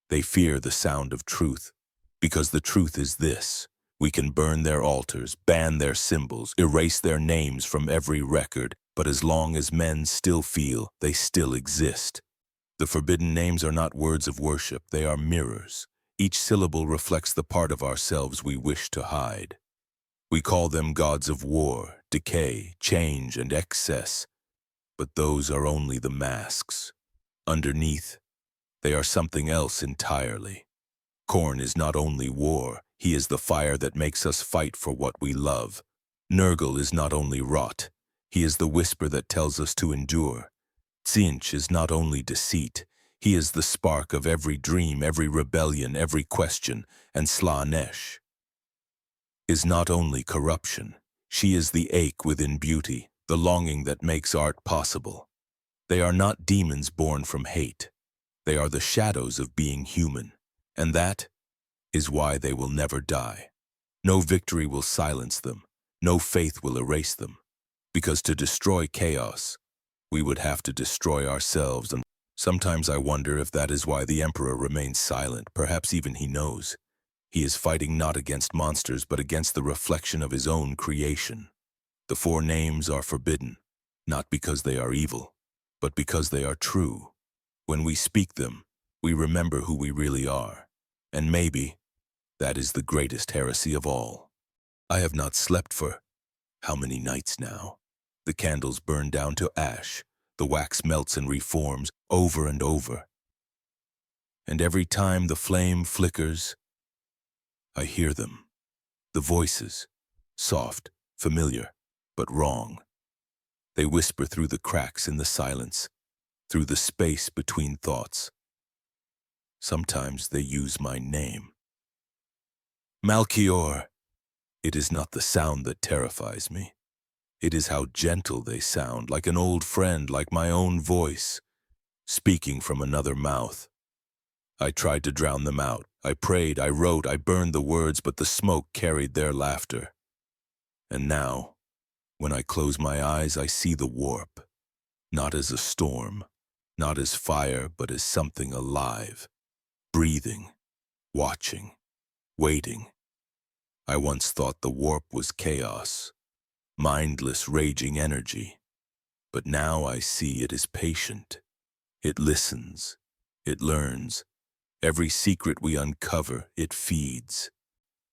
They fear the sound of truth, because the truth is this: we can burn their altars, ban their symbols, erase their names from every record, but as long as men still feel, they still exist. The forbidden names are not words of worship, they are mirrors. Each syllable reflects the part of ourselves we wish to hide. We call them gods of war, decay, change, and excess, but those are only the masks. Underneath, they are something else entirely. Khorne is not only war, he is the fire that makes us fight for what we love. Nurgle is not only rot, he is the whisper that tells us to endure. Tzeentch is not only deceit, he is the spark of every dream, every rebellion, every question. And Slaanesh is not only corruption, she is the ache within beauty, the longing that makes art possible. They are not demons born from hate. They are the shadows of being human, and that is why they will never die. No victory will silence them, no faith will erase them, because to destroy chaos, we would have to destroy ourselves. And sometimes I wonder if that is why the Emperor remains silent. Perhaps even he knows. He is fighting not against monsters, but against the reflection of his own creation. The four names are forbidden, not because they are evil, but because they are true. When we speak them, we remember who we really are. And maybe that is the greatest heresy of all. I have not slept for how many nights now? The candles burn down to ash. The wax melts and reforms over and over. And every time the flame flickers, I hear them. The voices, soft, familiar, but wrong. They whisper through the cracks in the silence, through the space between thoughts. Sometimes they use my name. Malchior. It is not the sound that terrifies me. It is how gentle they sound, like an old friend, like my own voice, speaking from another mouth. I tried to drown them out. I prayed, I wrote, I burned the words, but the smoke carried their laughter. And now, when I close my eyes, I see the warp, not as a storm, not as fire, but as something alive, breathing, watching, waiting. I once thought the warp was chaos, mindless, raging energy. But now I see it is patient. It listens. It learns. Every secret we uncover, it feeds.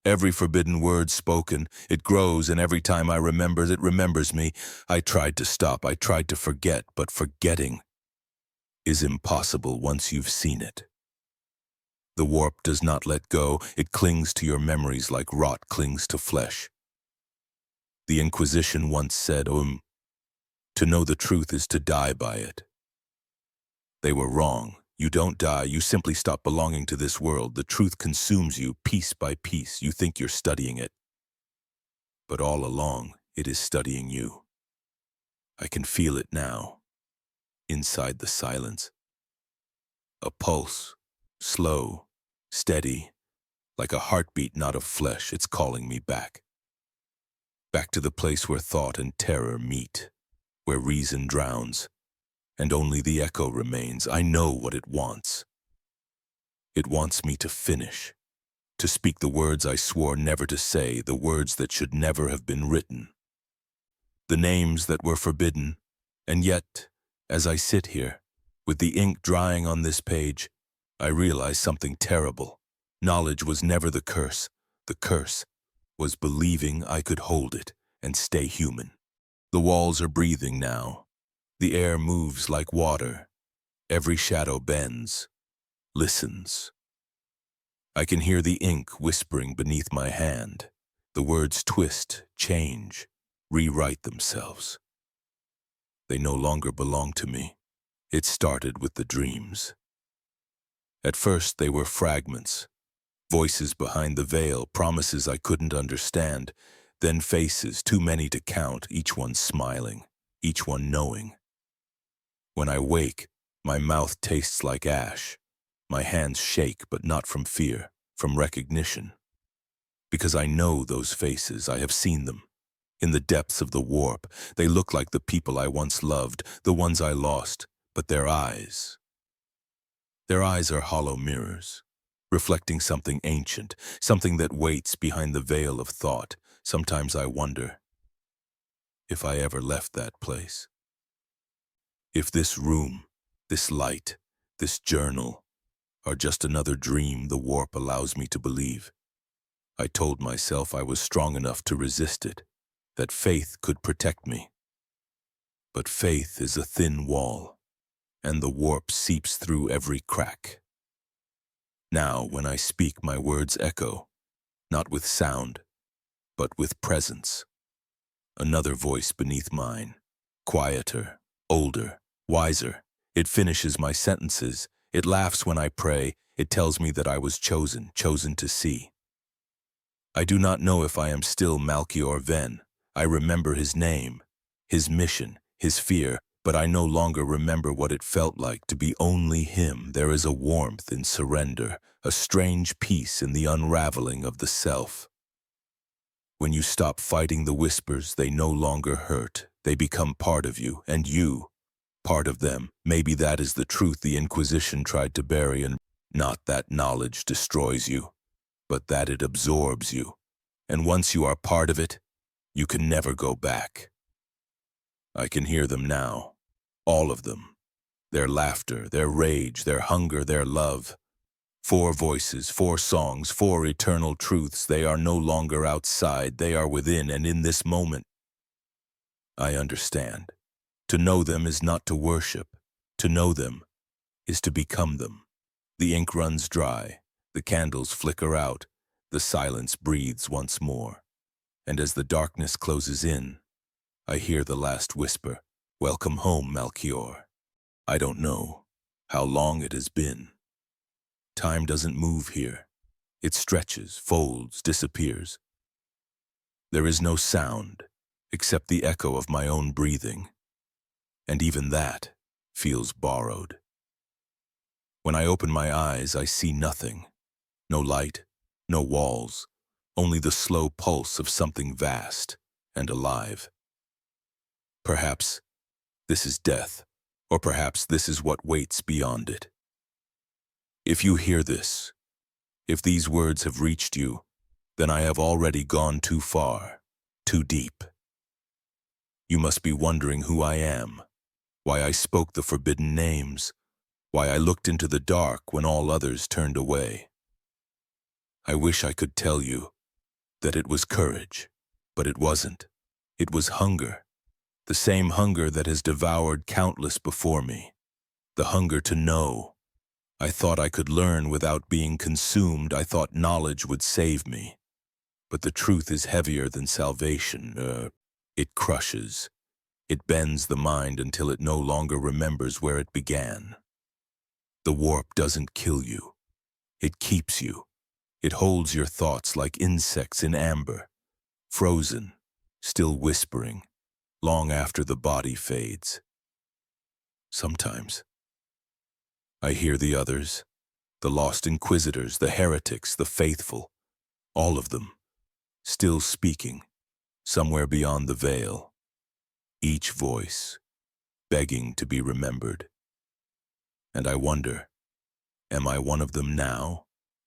Every forbidden word spoken, it grows, and every time I remember, it remembers me. I tried to stop, I tried to forget, but forgetting is impossible once you've seen it. The warp does not let go. It clings to your memories like rot clings to flesh. The Inquisition once said, to know the truth is to die by it. They were wrong. You don't die, you simply stop belonging to this world. The truth consumes you piece by piece. You think you're studying it, but all along, it is studying you. I can feel it now, inside the silence. A pulse, slow, steady, like a heartbeat not of flesh. It's calling me back. Back to the place where thought and terror meet, where reason drowns, and only the echo remains. I know what it wants. It wants me to finish, to speak the words I swore never to say, the words that should never have been written, the names that were forbidden. And yet, as I sit here, with the ink drying on this page, I realize something terrible. Knowledge was never the curse. The curse was believing I could hold it and stay human. The walls are breathing now. The air moves like water. Every shadow bends, listens. I can hear the ink whispering beneath my hand. The words twist, change, rewrite themselves. They no longer belong to me. It started with the dreams. At first they were fragments, voices behind the veil, promises I couldn't understand, then faces, too many to count, each one smiling, each one knowing. When I wake, my mouth tastes like ash. My hands shake, but not from fear, from recognition. Because I know those faces, I have seen them. In the depths of the warp, they look like the people I once loved, the ones I lost, but their eyes are hollow mirrors, reflecting something ancient, something that waits behind the veil of thought. Sometimes I wonder if I ever left that place. If this room, this light, this journal are just another dream the warp allows me to believe. I told myself I was strong enough to resist it, that faith could protect me. But faith is a thin wall, and the warp seeps through every crack. Now, when I speak, my words echo, not with sound, but with presence. Another voice beneath mine, quieter, older, wiser. It finishes my sentences. It laughs when I pray. It tells me that I was chosen to see. I do not know if I am still Malchior Venn. I remember his name, his mission, his fear, but I no longer remember what it felt like to be only him. There is a warmth in surrender, a strange peace in the unraveling of the self. When you stop fighting the whispers, they no longer hurt. They become part of you, and you, part of them. Maybe that is the truth the Inquisition tried to bury, and not that knowledge destroys you, but that it absorbs you. And once you are part of it, you can never go back. I can hear them now, all of them. Their laughter, their rage, their hunger, their love. 4 voices, 4 songs, 4 eternal truths. They are no longer outside, they are within, and in this moment, I understand. To know them is not to worship. To know them is to become them. The ink runs dry, the candles flicker out, the silence breathes once more. And as the darkness closes in, I hear the last whisper, "Welcome home, Malchior." I don't know how long it has been. Time doesn't move here. It stretches, folds, disappears. There is no sound, except the echo of my own breathing. And even that feels borrowed. When I open my eyes, I see nothing. No light, no walls, only the slow pulse of something vast and alive. Perhaps this is death, or perhaps this is what waits beyond it. If you hear this, if these words have reached you, then I have already gone too far, too deep. You must be wondering who I am, why I spoke the forbidden names, why I looked into the dark when all others turned away. I wish I could tell you that it was courage, but it wasn't. It was hunger, the same hunger that has devoured countless before me, the hunger to know. I thought I could learn without being consumed. I thought knowledge would save me. But the truth is heavier than salvation. It crushes. It bends the mind until it no longer remembers where it began. The warp doesn't kill you. It keeps you. It holds your thoughts like insects in amber, frozen, still whispering, long after the body fades. Sometimes I hear the others, the lost inquisitors, the heretics, the faithful, all of them, still speaking, somewhere beyond the veil, each voice begging to be remembered. And I wonder, am I one of them now?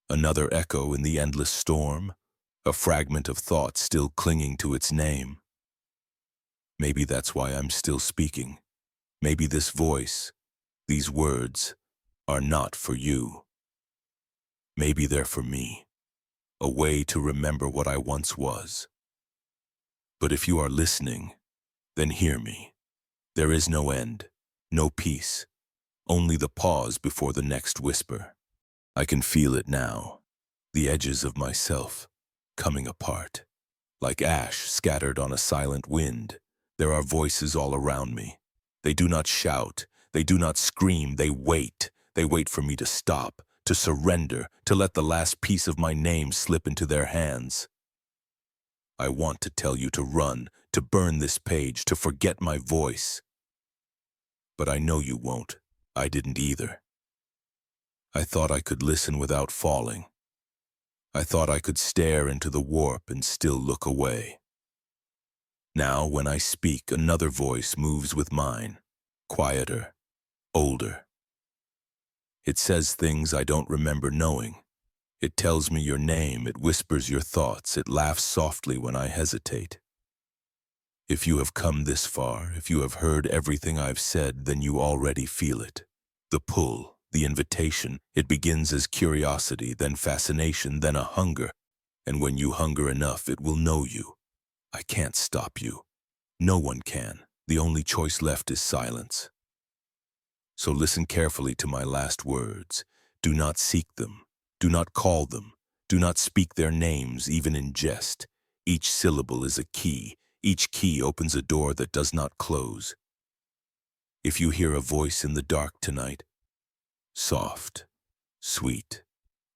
Another echo in the endless storm? A fragment of thought still clinging to its name? Maybe that's why I'm still speaking. Maybe this voice, these words, are not for you. Maybe they're for me, a way to remember what I once was. But if you are listening, then hear me. There is no end, no peace, only the pause before the next whisper. I can feel it now, the edges of myself coming apart. Like ash scattered on a silent wind, there are voices all around me. They do not shout, they do not scream, they wait. They wait for me to stop, to surrender, to let the last piece of my name slip into their hands. I want to tell you to run, to burn this page, to forget my voice. But I know you won't. I didn't either. I thought I could listen without falling. I thought I could stare into the warp and still look away. Now, when I speak, another voice moves with mine, quieter, older. It says things I don't remember knowing. It tells me your name, it whispers your thoughts, it laughs softly when I hesitate. If you have come this far, if you have heard everything I've said, then you already feel it. The pull, the invitation, it begins as curiosity, then fascination, then a hunger. And when you hunger enough, it will know you. I can't stop you. No one can. The only choice left is silence. So listen carefully to my last words. Do not seek them. Do not call them. Do not speak their names, even in jest. Each syllable is a key. Each key opens a door that does not close. If you hear a voice in the dark tonight, soft, sweet,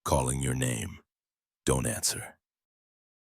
calling your name, don't answer.